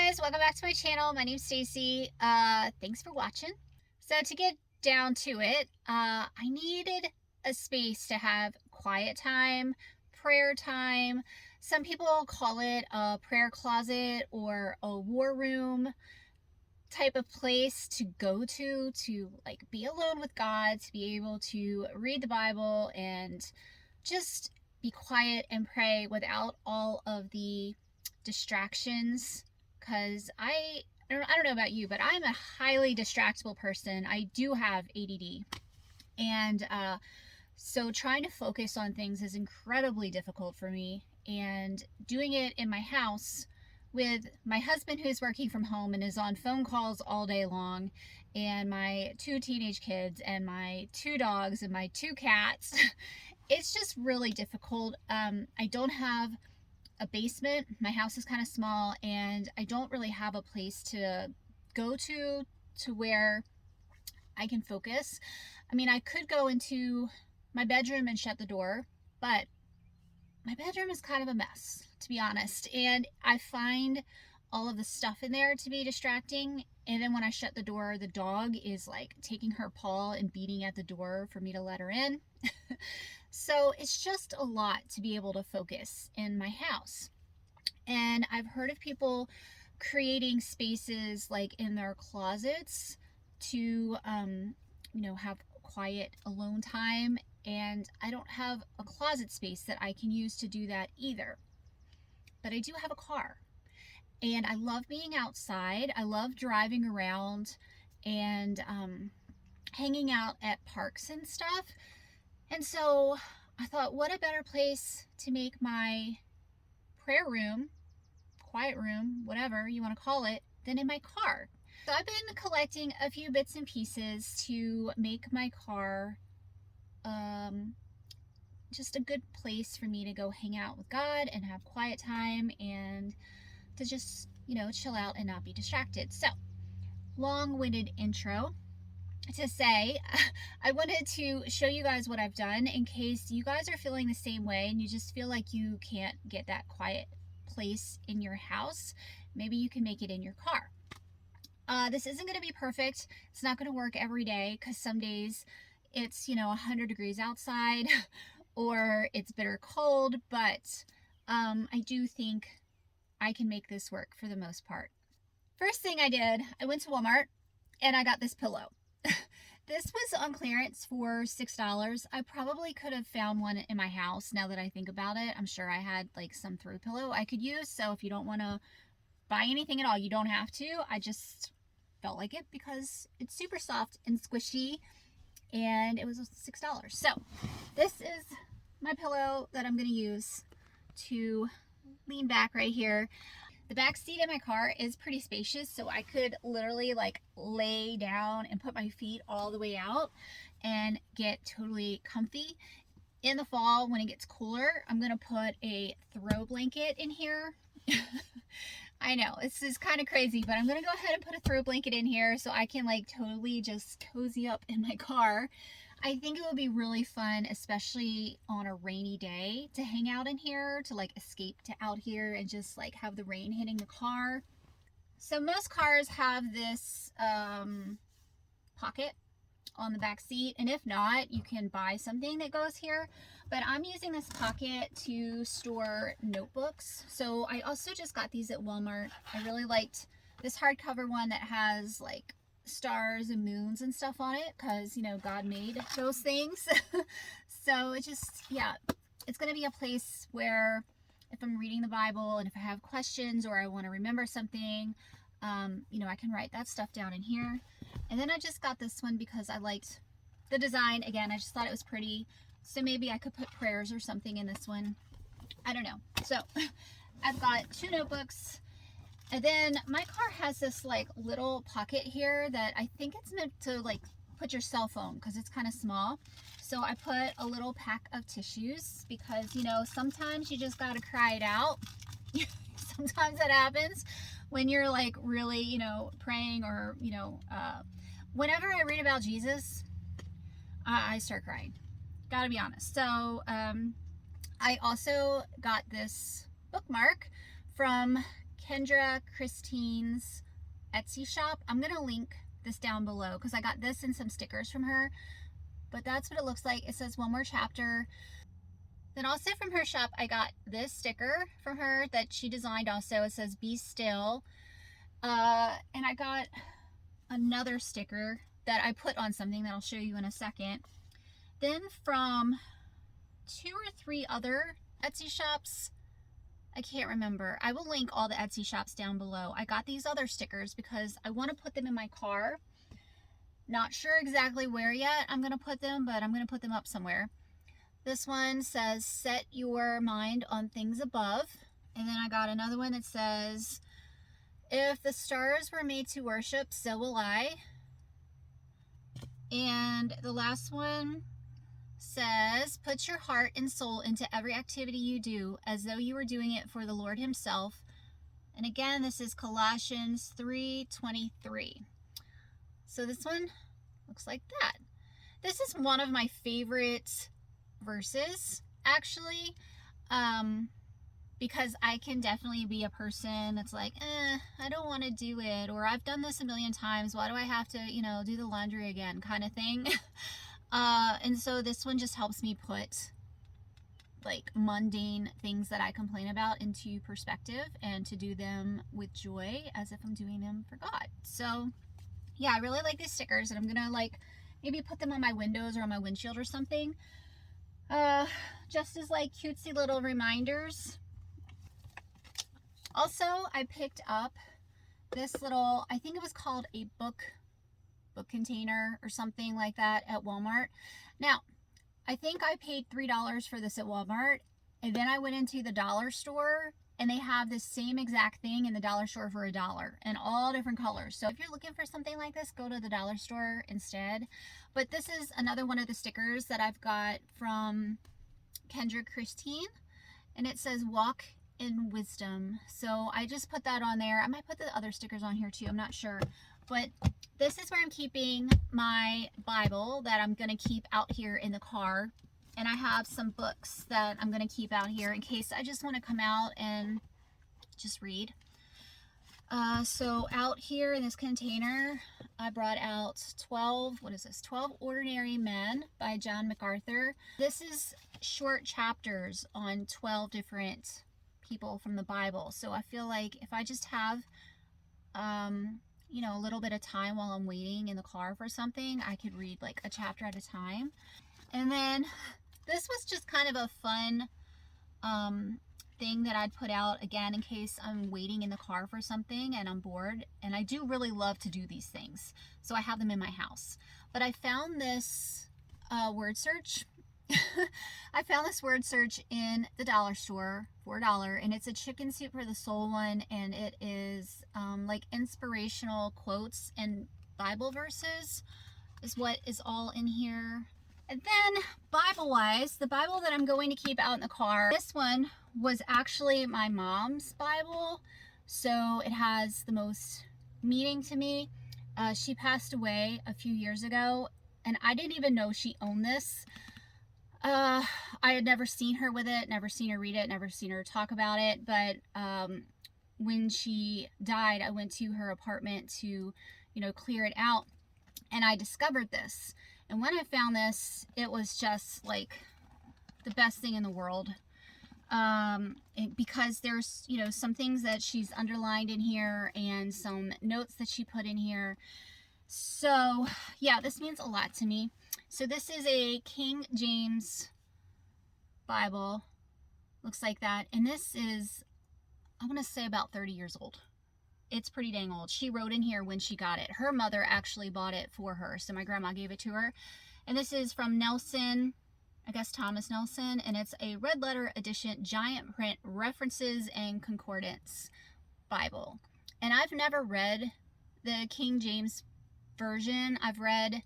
guys, welcome back to my channel. My name's Stacy. Thanks for watching. So to get down to it, I needed a space to have quiet time, prayer time. Some people call it a prayer closet or a war room type of place to go to like be alone with God, to be able to read the Bible and just be quiet and pray without all of the distractions. Because I don't know about you, but I'm a highly distractible person. I do have ADD, and so trying to focus on things is incredibly difficult for me. And doing it in my house with my husband who's working from home and is on phone calls all day long, and my two teenage kids and my two dogs and my two cats, it's just really difficult. I don't have a basement. My house is kind of small, and I don't really have a place to go to where I can focus. I mean, I could go into my bedroom and shut the door, but my bedroom is kind of a mess, to be honest. And I find all of the stuff in there to be distracting. And then when I shut the door, the dog is like taking her paw and beating at the door for me to let her in. So it's just a lot to be able to focus in my house. And I've heard of people creating spaces like in their closets to, have quiet alone time. And I don't have a closet space that I can use to do that either. But I do have a car. And I love being outside. I love driving around and hanging out at parks and stuff. And so I thought, what a better place to make my prayer room, quiet room, whatever you want to call it, than in my car. So I've been collecting a few bits and pieces to make my car just a good place for me to go hang out with God and have quiet time and to just, chill out and not be distracted. So, long-winded intro to say, I wanted to show you guys what I've done in case you guys are feeling the same way and you just feel like you can't get that quiet place in your house. Maybe you can make it in your car. This isn't going to be perfect. It's not going to work every day because some days it's 100 degrees outside or it's bitter cold, but I do think I can make this work for the most part. First thing I did, I went to Walmart and I got this pillow. This was on clearance for $6. I probably could have found one in my house now that I think about it. I'm sure I had like some throw pillow I could use. So if you don't want to buy anything at all, you don't have to. I just felt like it because it's super soft and squishy and it was $6. So this is my pillow that I'm going to use to lean back right here. The back seat in my car is pretty spacious, so I could literally like lay down and put my feet all the way out and get totally comfy. In the fall, when it gets cooler, I'm gonna put a throw blanket in here. I know, this is kind of crazy, but I'm gonna go ahead and put a throw blanket in here so I can like totally just cozy up in my car. I think it would be really fun, especially on a rainy day, to hang out in here, to like escape to out here and just like have the rain hitting the car. So most cars have this pocket on the back seat, and if not, you can buy something that goes here. But I'm using this pocket to store notebooks. So I also just got these at Walmart. I really liked this hardcover one that has like stars and moons and stuff on it because God made those things. So it's going to be a place where if I'm reading the Bible and if I have questions or I want to remember something, I can write that stuff down in here. And then I just got this one because I liked the design. Again, I just thought it was pretty, so maybe I could put prayers or something in this one. I don't know. So I've got two notebooks. And then my car has this like little pocket here that I think it's meant to like put your cell phone because it's kind of small. So I put a little pack of tissues because, sometimes you just got to cry it out. Sometimes that happens when you're like really, praying or, whenever I read about Jesus, I start crying. Gotta be honest. So I also got this bookmark from Kendra Christine's Etsy shop. I'm going to link this down below because I got this and some stickers from her. But that's what it looks like. It says one more chapter. Then also from her shop, I got this sticker from her that she designed also. It says be still. And I got another sticker that I put on something that I'll show you in a second. Then from 2 or 3 other Etsy shops, I can't remember. I will link all the Etsy shops down below. I got these other stickers because I want to put them in my car. Not sure exactly where yet I'm going to put them, but I'm going to put them up somewhere. This one says, set your mind on things above. And then I got another one that says, if the stars were made to worship, so will I. And the last one says, put your heart and soul into every activity you do as though you were doing it for the Lord himself. And again, this is Colossians 3:23. So this one looks like that. This is one of my favorite verses, actually, because I can definitely be a person that's like, I don't want to do it, or I've done this a million times, why do I have to, do the laundry again, kind of thing. And so this one just helps me put like mundane things that I complain about into perspective and to do them with joy as if I'm doing them for God. So yeah, I really like these stickers, and I'm gonna like maybe put them on my windows or on my windshield or something, just as like cutesy little reminders. Also, I picked up this little, I think it was called a book container or something like that at Walmart. Now, I think I paid $3 for this at Walmart, and then I went into the dollar store and they have this same exact thing in the dollar store for $1 in all different colors. So if you're looking for something like this, go to the dollar store instead. But this is another one of the stickers that I've got from Kendra Christine, and it says walk in wisdom. So I just put that on there. I might put the other stickers on here too, I'm not sure. But this is where I'm keeping my Bible that I'm going to keep out here in the car. And I have some books that I'm going to keep out here in case I just want to come out and just read. So out here in this container, I brought out 12 Ordinary Men by John MacArthur. This is short chapters on 12 different people from the Bible. So I feel like if I just have, a little bit of time while I'm waiting in the car for something, I could read like a chapter at a time. And then this was just kind of a fun thing that I'd put out again in case I'm waiting in the car for something and I'm bored. And I do really love to do these things, so I have them in my house. But I found this word search. I found this word search in the dollar store for $1, and it's a chicken soup for the soul one, and it is like inspirational quotes and Bible verses is what is all in here. And then Bible-wise, the Bible that I'm going to keep out in the car, this one was actually my mom's Bible, so it has the most meaning to me. She passed away a few years ago, and I didn't even know she owned this. I had never seen her with it, never seen her read it, never seen her talk about it, but when she died, I went to her apartment to, clear it out, and I discovered this. And when I found this, it was just like the best thing in the world. Because there's, some things that she's underlined in here and some notes that she put in here. So yeah, this means a lot to me. So this is a King James Bible. Looks like that. And this is, I want to say about 30 years old. It's pretty dang old. She wrote in here when she got it. Her mother actually bought it for her, so my grandma gave it to her. And this is from Nelson, I guess Thomas Nelson, and it's a red letter edition, giant print, references and concordance Bible. And I've never read the King James version. I've read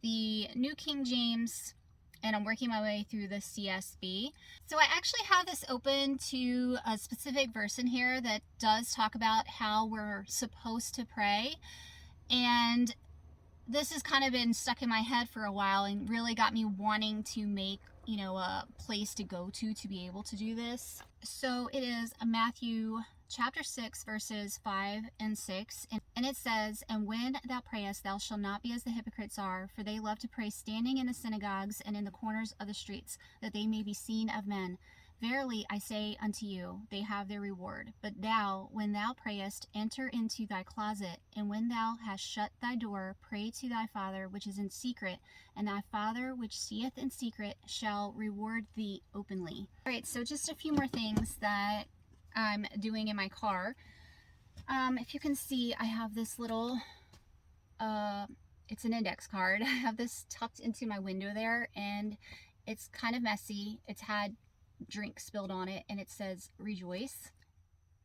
the New King James, and I'm working my way through the CSB. So I actually have this open to a specific verse in here that does talk about how we're supposed to pray. And this has kind of been stuck in my head for a while and really got me wanting to make, a place to go to be able to do this. So it is Matthew chapter 6, verses 5 and 6. And it says, "And when thou prayest, thou shalt not be as the hypocrites are, for they love to pray standing in the synagogues and in the corners of the streets, that they may be seen of men. Verily I say unto you, they have their reward. But thou, when thou prayest, enter into thy closet, and when thou hast shut thy door, pray to thy Father which is in secret, and thy Father which seeth in secret shall reward thee openly." All right, so just a few more things that I'm doing in my car. If you can see, I have this little, it's an index card. I have this tucked into my window there, and it's kind of messy. It's had drink spilled on it, and it says rejoice.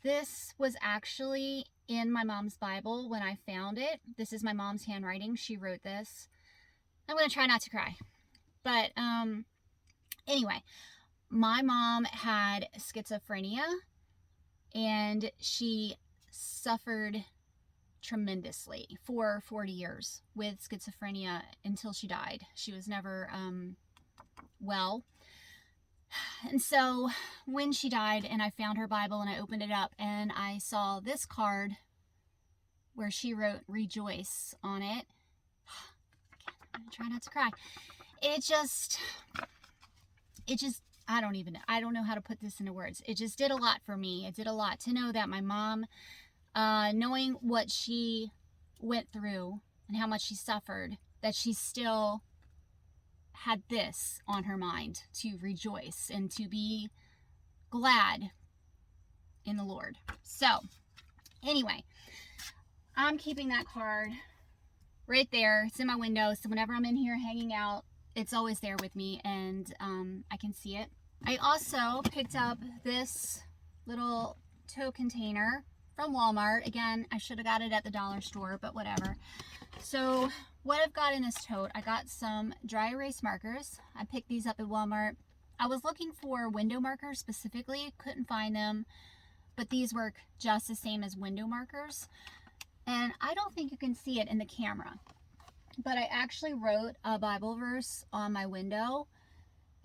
This was actually in my mom's Bible when I found it. This is my mom's handwriting. She wrote this. I'm going to try not to cry. But anyway, my mom had schizophrenia, and she suffered tremendously for 40 years with schizophrenia until she died. She was never well. And so when she died and I found her Bible and I opened it up and I saw this card where she wrote rejoice on it. I'm gonna try not to cry. It just, I don't know how to put this into words. It just did a lot for me. It did a lot to know that my mom, knowing what she went through and how much she suffered, that she still had this on her mind, to rejoice and to be glad in the Lord. So anyway, I'm keeping that card right there. It's in my window, so whenever I'm in here hanging out, it's always there with me, and I can see it. I also picked up this little tote container from Walmart. Again, I should have got it at the dollar store, but whatever. So what I've got in this tote, I got some dry erase markers. I picked these up at Walmart. I was looking for window markers specifically, couldn't find them, but these work just the same as window markers. And I don't think you can see it in the camera, but I actually wrote a Bible verse on my window.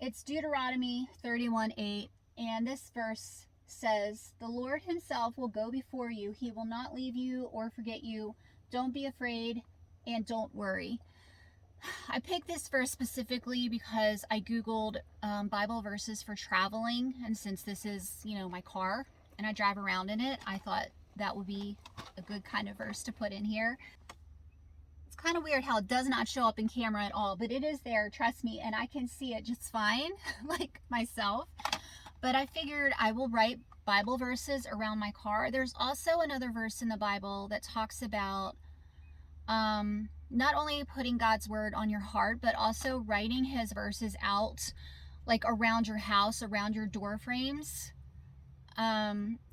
It's Deuteronomy 31:8, and this verse says, "The Lord himself will go before you. He will not leave you or forget you. Don't be afraid and don't worry." I picked this verse specifically because I Googled Bible verses for traveling, and since this is, my car and I drive around in it, I thought that would be a good kind of verse to put in here. It's kind of weird how it does not show up in camera at all, but it is there, trust me, and I can see it just fine, like myself. But I figured I will write Bible verses around my car. There's also another verse in the Bible that talks about not only putting God's word on your heart, but also writing his verses out, like around your house, around your door frames.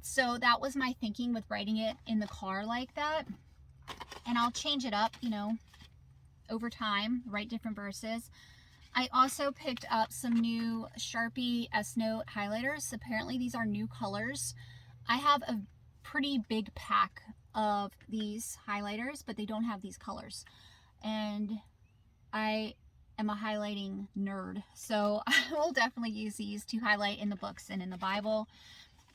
So that was my thinking with writing it in the car like that. And I'll change it up, over time, write different verses. I also picked up some new Sharpie S-Note highlighters. Apparently these are new colors. I have a pretty big pack of these highlighters, but they don't have these colors. And I am a highlighting nerd, so I will definitely use these to highlight in the books and in the Bible.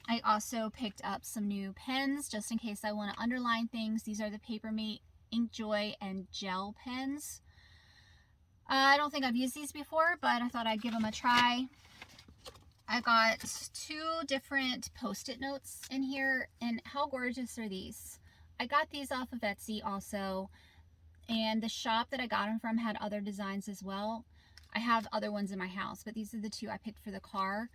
I also picked up some new pens just in case I want to underline things. These are the Papermate Inkjoy and gel pens. I don't think I've used these before, but I thought I'd give them a try. I got 2 different Post-it notes in here, and how gorgeous are these? I got these off of Etsy also, and the shop that I got them from had other designs as well. I have other ones in my house, but these are the 2 I picked for the car.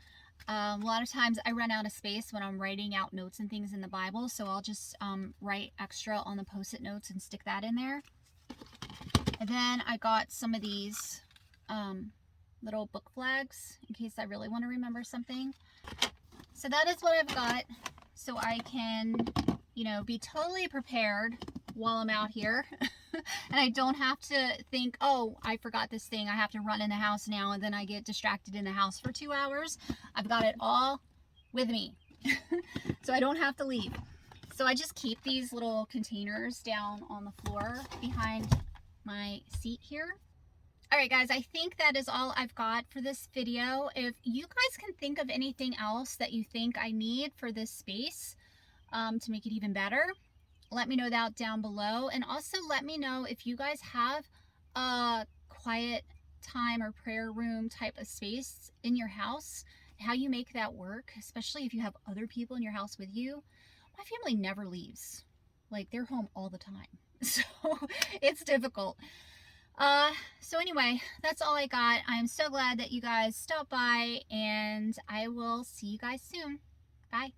A lot of times I run out of space when I'm writing out notes and things in the Bible, so I'll just write extra on the Post-it notes and stick that in there. And then I got some of these little book flags in case I really want to remember something. So that is what I've got, so I can, be totally prepared while I'm out here. And I don't have to think, oh, I forgot this thing, I have to run in the house now, and then I get distracted in the house for 2 hours. I've got it all with me. So I don't have to leave. So I just keep these little containers down on the floor behind my seat here. All right, guys, I think that is all I've got for this video. If you guys can think of anything else that you think I need for this space, to make it even better. Let me know that down below. And also let me know if you guys have a quiet time or prayer room type of space in your house, how you make that work, especially if you have other people in your house with you. My family never leaves. Like, they're home all the time. So it's difficult. So anyway, that's all I got. I'm so glad that you guys stopped by, and I will see you guys soon. Bye.